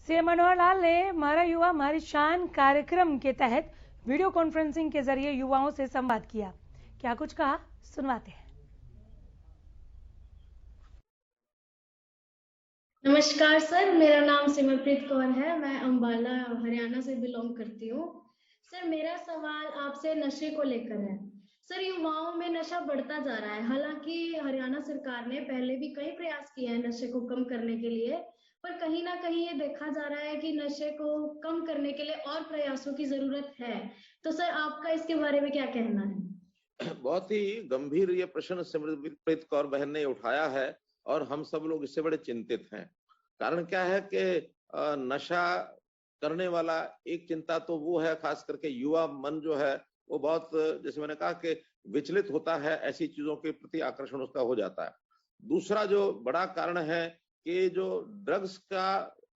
CM Manohar Lal ने मारा युवा हमारी शान कार्यक्रम के तहत वीडियो कॉन्फ्रेंसिंग के जरिए युवाओं से संवाद किया। क्या कुछ कहा, सुनवाते हैं। नमस्कार सर, मेरा नाम सिमरप्रीत कौर है। मैं अंबाला हरियाणा से बिलोंग करती हूँ। सर, मेरा सवाल आपसे नशे को लेकर है। सर, युवाओं में नशा बढ़ता जा रहा है। हालांकि हरियाणा सरकार ने पहले भी कई प्रयास किए हैं नशे को कम करने के लिए, पर कहीं ना कहीं ये देखा जा रहा है कि नशे को कम करने के लिए और प्रयासों की जरूरत है। तो सर, आपका इसके बारे में क्या कहना है? बहुत ही गंभीर ये प्रश्न सिमरप्रीत कौर बहन ने उठाया है और हम सब लोग इससे बड़े चिंतित हैं। कारण क्या है कि नशा करने वाला एक चिंता तो वो है, खास करके युवा मन जो है वो बहुत, जैसे मैंने कहा कि विचलित होता है, ऐसी चीजों के प्रति आकर्षण उसका हो जाता है। दूसरा जो बड़ा कारण है कि जो ड्रग्स का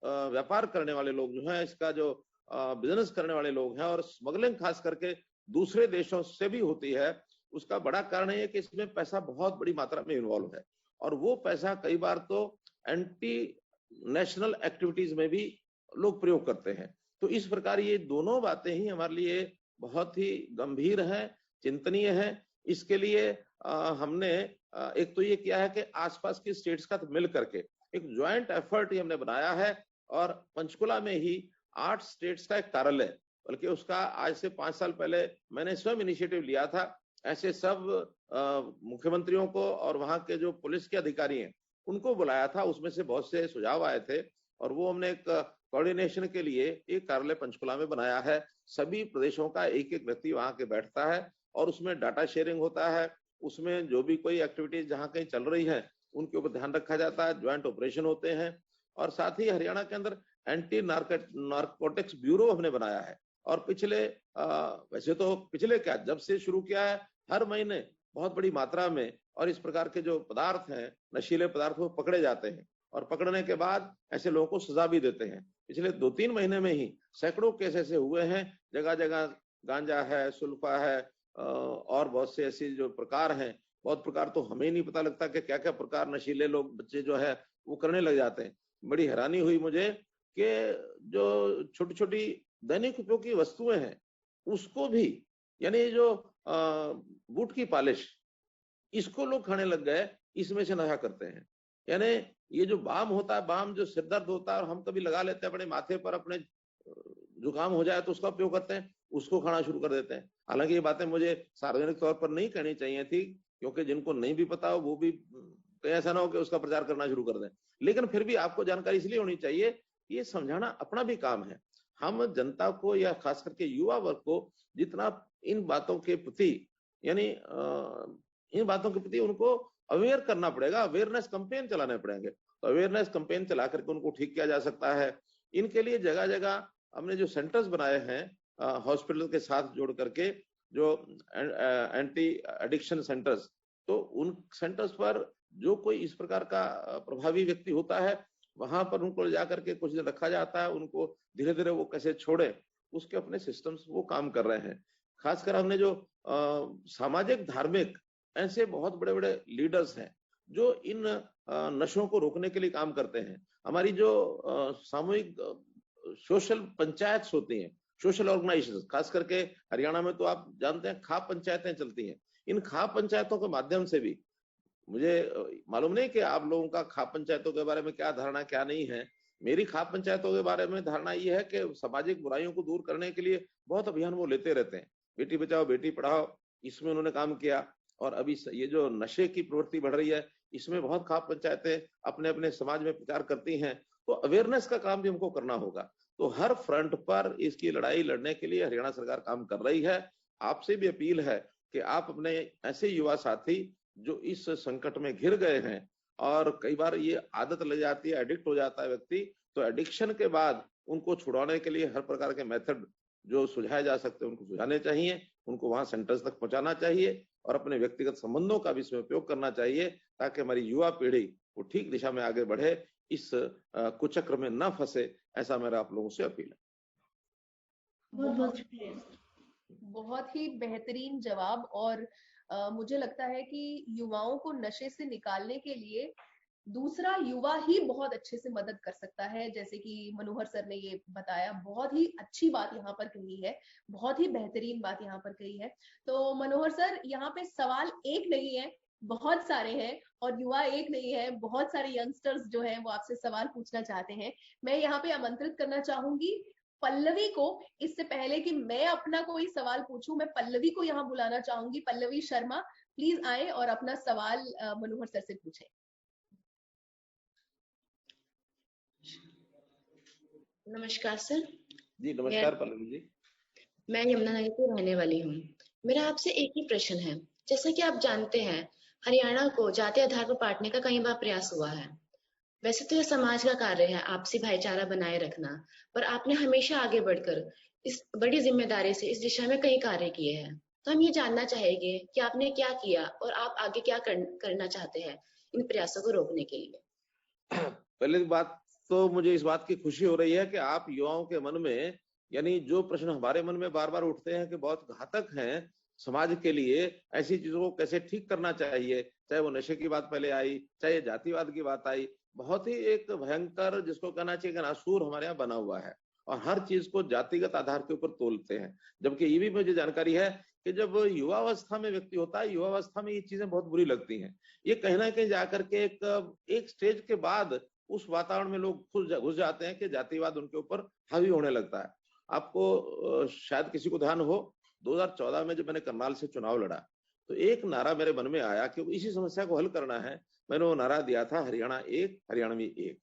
व्यापार करने वाले लोग जो है, इसका जो बिजनेस करने वाले लोग हैं और स्मगलिंग खास करके दूसरे देशों से भी होती है, उसका बड़ा कारण है कि इसमें पैसा बहुत बड़ी मात्रा में इन्वॉल्व है और वो पैसा कई बार तो एंटी नेशनल एक्टिविटीज में भी लोग प्रयोग करते हैं। तो इस प्रकार ये दोनों बातें ही हमारे लिए बहुत ही गंभीर हैं, चिंतनीय हैं। इसके लिए हमने एक तो ये किया है कि आसपास की स्टेट्स का मिल करके एक ज्वाइंट एफर्ट हमने बनाया है और पंचकुला में ही 8 स्टेट्स का एक कार्यालय, बल्कि उसका आज से 5 साल पहले मैंने स्वयं इनिशिएटिव लिया था। ऐसे सब मुख्यमंत्रियों को और वहां के जो पुलिस के अधिकारी हैं उनको बुलाया था। उसमें से बहुत से सुझाव आए थे और वो हमने एक कोऑर्डिनेशन के लिए एक कार्यालय पंचकुला में बनाया है। सभी प्रदेशों का एक एक व्यक्ति वहां के बैठता है और उसमें डाटा शेयरिंग होता है। उसमें जो भी कोई एक्टिविटीज जहां कहीं चल रही है उनके ऊपर ध्यान रखा जाता है, ज्वाइंट ऑपरेशन होते हैं। और साथ ही हरियाणा के अंदर एंटी नार्कोटिक्स ब्यूरो हमने बनाया है और पिछले वैसे तो पिछले क्या, जब से शुरू किया है, हर महीने बहुत बड़ी मात्रा में और इस प्रकार के जो पदार्थ हैं, नशीले पदार्थ, वो पकड़े जाते हैं और पकड़ने के बाद ऐसे लोगों को सजा भी देते हैं। पिछले 2-3 महीने में ही सैकड़ों केस ऐसे हुए हैं। जगह जगह गांजा है, सुल्फा है और बहुत से ऐसे जो प्रकार हैं, बहुत प्रकार तो हमें ही नहीं पता लगता कि क्या क्या प्रकार नशीले लोग बच्चे जो है वो करने लग जाते हैं। बड़ी हैरानी हुई मुझे कि जो छोटी छोटी दैनिक उपयोग की वस्तुएं हैं उसको भी, यानी जो बूट की पॉलिश, इसको लोग खाने लग गए, इसमें से नशा करते हैं। यानी ये जो बाम होता है, बाम जो सिर दर्द होता है और हम कभी लगा लेते हैं अपने माथे पर, अपने जुकाम हो जाए तो उसका उपयोग करते हैं, उसको खाना शुरू कर देते हैं। हालांकि ये बातें मुझे सार्वजनिक तौर पर नहीं कहनी चाहिए थी, क्योंकि जिनको नहीं भी पता हो वो भी कहीं ऐसा ना हो कि उसका प्रचार करना शुरू कर दें। लेकिन फिर भी आपको जानकारी इसलिए होनी चाहिए, ये समझाना अपना भी काम है। हम जनता को या खास करके युवा वर्ग को जितना इन बातों के प्रति, यानी इन बातों के प्रति उनको अवेयर करना पड़ेगा, अवेयरनेस कैंपेन चलाने पड़ेंगे। तो अवेयरनेस कैंपेन चला करके उनको ठीक किया जा सकता है। इनके लिए जगह जगह हमने जो सेंटर्स बनाए हैं हॉस्पिटल के साथ जोड़ करके, जो एंटी एडिक्शन सेंटर्स, तो उन सेंटर्स पर जो कोई इस प्रकार का प्रभावी व्यक्ति होता है वहां पर उनको ले जाकर के कुछ दिन रखा जाता है। उनको धीरे धीरे वो कैसे छोड़े, उसके अपने सिस्टम्स वो काम कर रहे हैं। खासकर हमने जो सामाजिक धार्मिक ऐसे बहुत बड़े बड़े लीडर्स हैं जो इन नशों को रोकने के लिए काम करते हैं। हमारी जो सामूहिक सोशल पंचायत होती हैं, सोशल ऑर्गेनाइजेशन, खास करके हरियाणा में तो आप जानते हैं खाप पंचायतें चलती हैं। इन खाप पंचायतों के माध्यम से भी, मुझे मालूम नहीं कि आप लोगों का खाप पंचायतों के बारे में क्या धारणा क्या नहीं है। मेरी खाप पंचायतों के बारे में धारणा ये है कि सामाजिक बुराइयों को दूर करने के लिए बहुत अभियान वो लेते रहते हैं। बेटी बचाओ बेटी पढ़ाओ, इसमें उन्होंने काम किया। और अभी ये जो नशे की प्रवृत्ति बढ़ रही है, इसमें बहुत खाप पंचायतें अपने अपने समाज में प्रचार करती हैं। तो अवेयरनेस का काम भी हमको करना होगा। तो हर फ्रंट पर इसकी लड़ाई लड़ने के लिए हरियाणा सरकार काम कर रही है। आपसे भी अपील है कि आप अपने ऐसे युवा साथी जो इस संकट में घिर गए हैं, और कई बार ये आदत लग जाती है, एडिक्ट हो जाता है व्यक्ति, तो एडिक्शन के बाद उनको छुड़ाने के लिए हर प्रकार के मेथड जो सुझाए जा सकते हैं उनको सुझाने चाहिए, उनको वहां सेंटर्स तक पहुंचाना चाहिए और अपने व्यक्तिगत संबंधों का भी इसमें उपयोग करना चाहिए, ताकि हमारी युवा पीढ़ी वो ठीक दिशा में आगे बढ़े, इस कुचक्र में न फंसे। ऐसा मेरा आप लोगों से अपील है। बहुत ही बेहतरीन जवाब। और मुझे लगता है कि युवाओं को नशे से निकालने के लिए दूसरा, युवा ही बहुत अच्छे से मदद कर सकता है, जैसे कि मनोहर सर ने ये बताया, बहुत ही अच्छी बात यहाँ पर कही है, बहुत ही बेहतरीन बात यहाँ पर कही है। तो मनोहर सर, यहाँ पे सवाल एक नहीं है, बहुत सारे हैं, और युवा एक नहीं है, बहुत सारे यंगस्टर्स जो हैं वो आपसे सवाल पूछना चाहते हैं। मैं यहाँ पे आमंत्रित करना चाहूंगी पल्लवी को। इससे पहले कि मैं अपना कोई सवाल पूछूं, मैं पल्लवी को यहाँ बुलाना चाहूंगी। पल्लवी शर्मा, प्लीज आए और अपना सवाल मनोहर सर से पूछें। नमस्कार सर। जी नमस्कार पल्लवी जी। मैं यमुनानगर की रहने वाली हूँ। मेरा आपसे एक ही प्रश्न है। जैसा कि आप जानते हैं, हरियाणा को जाति आधार पर बांटने का कई बार प्रयास हुआ है। वैसे तो यह समाज का कार्य है आपसी भाईचारा बनाए रखना, पर आपने हमेशा आगे बढ़कर इस बड़ी जिम्मेदारी से इस दिशा में कई कार्य किए हैं। तो हम ये जानना चाहेंगे कि आपने क्या किया और आप आगे क्या करना चाहते हैं इन प्रयासों को रोकने के लिए। पहली बात तो मुझे इस बात की खुशी हो रही है कि आप युवाओं के मन में, यानी जो प्रश्न हमारे मन में बार बार उठते हैं कि बहुत घातक हैं समाज के लिए, ऐसी चीजों को कैसे ठीक करना चाहिए, चाहे वो नशे की बात पहले आई, चाहे जातिवाद की बात आई, बहुत ही एक भयंकर, जिसको कहना चाहिए कि नासूर हमारे यहाँ बना हुआ है और हर चीज को जातिगत आधार के ऊपर तोलते हैं। जबकि ये भी मुझे जानकारी है कि जब युवावस्था में व्यक्ति होता है, युवावस्था में ये चीजें बहुत बुरी लगती हैं। ये कहीं ना कहीं जाकर के एक स्टेज के बाद उस वातावरण में लोग घुस जाते हैं कि जातिवाद उनके ऊपर हावी होने लगता है। आपको शायद किसी को ध्यान हो, 2014 में जब मैंने करनाल से चुनाव लड़ा तो एक नारा मेरे मन में आया कि इसी समस्या को हल करना है। मैंने वो नारा दिया था, हरियाणा एक हरियाणवी एक।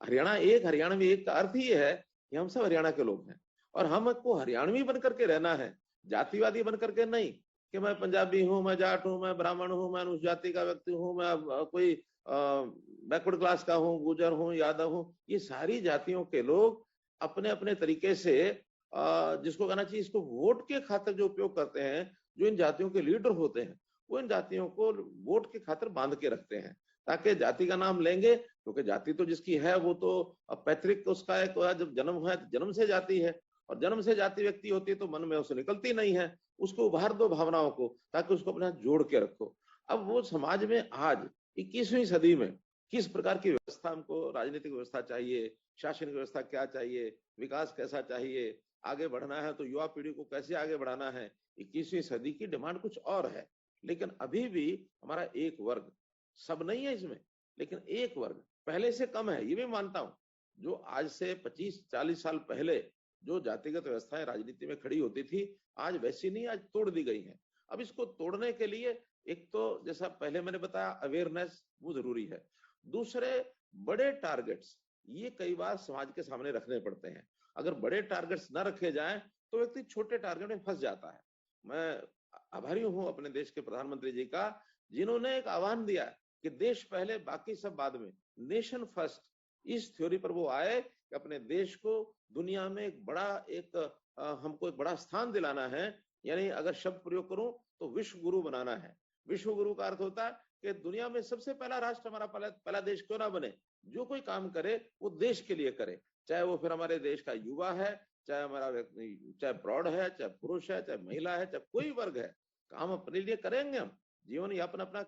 हरियाणा एक हरियाणवी एक का अर्थ ही है कि हम सब हरियाणा के लोग हैं और हमको हरियाणवी बन करके रहना है, जातिवादी बन करके नहीं कि मैं पंजाबी हूँ, मैं जाट हूँ, मैं ब्राह्मण हूँ, मैं अनुसूचित जाति का व्यक्ति हूँ, मैं कोई बैकवर्ड क्लास का हूँ, गुजर हूँ, यादव हूँ। ये सारी जातियों के लोग अपने अपने तरीके से जिसको कहना चाहिए, इसको वोट के खातिर जो उपयोग करते हैं, जो इन जातियों के लीडर होते हैं, वो इन जातियों को वोट के खातिर बांध के रखते हैं ताकि जाति का नाम लेंगे, क्योंकि जाति तो जिसकी है वो तो पैतृक उसका एक, जब जन्म है जन्म से जाति है और जन्म से जाति व्यक्ति होती है तो मन में उसे निकलती नहीं है। उसको उभार दो भावनाओं को ताकि उसको अपने साथ जोड़ के रखो। अब वो समाज में आज 21वीं सदी में किस प्रकार की व्यवस्था हमको, राजनीतिक व्यवस्था चाहिए, शासन व्यवस्था क्या चाहिए, विकास कैसा चाहिए, आगे बढ़ना है तो युवा पीढ़ी को कैसे आगे बढ़ाना है, 21वीं सदी की डिमांड कुछ और है। लेकिन अभी भी हमारा एक वर्ग, सब नहीं है इसमें, लेकिन एक वर्ग पहले से कम है, ये भी मानता हूं। जो आज से 25-40 साल पहले जो जातिगत व्यवस्थाएं राजनीति में खड़ी होती थी, आज वैसी नहीं, आज तोड़ दी गई हैं। अब इसको तोड़ने के लिए एक तो जैसा पहले मैंने बताया, अवेयरनेस वो जरूरी है। दूसरे, बड़े टारगेट्स ये कई बार समाज के सामने रखने पड़ते हैं। अगर बड़े टारगेट्स न रखे जाएं तो व्यक्ति छोटे टारगेट में फंस जाता है। मैं आभारी हूं अपने देश के प्रधानमंत्री जी का, जिन्होंने एक आह्वान दिया कि देश पहले बाकी सब बाद में, नेशन फर्स्ट। इस थ्योरी पर वो आए कि अपने देश को दुनिया में एक बड़ा हमको एक बड़ा स्थान दिलाना है। यानी अगर शब्द प्रयोग करूं तो विश्व गुरु बनाना है। विश्व गुरु का अर्थ होता है कि दुनिया में सबसे पहला राष्ट्र हमारा पहला देश क्यों ना बने, जो कोई काम करे वो देश के लिए करे, चाहे वो फिर हमारे देश का युवा है, चाहे हमारा चाहे प्रौढ़ है, चाहे पुरुष है, चाहे महिला है, चाहे कोई वर्ग है, काम अपने लिए करेंगे हम, जीवन यापन अपना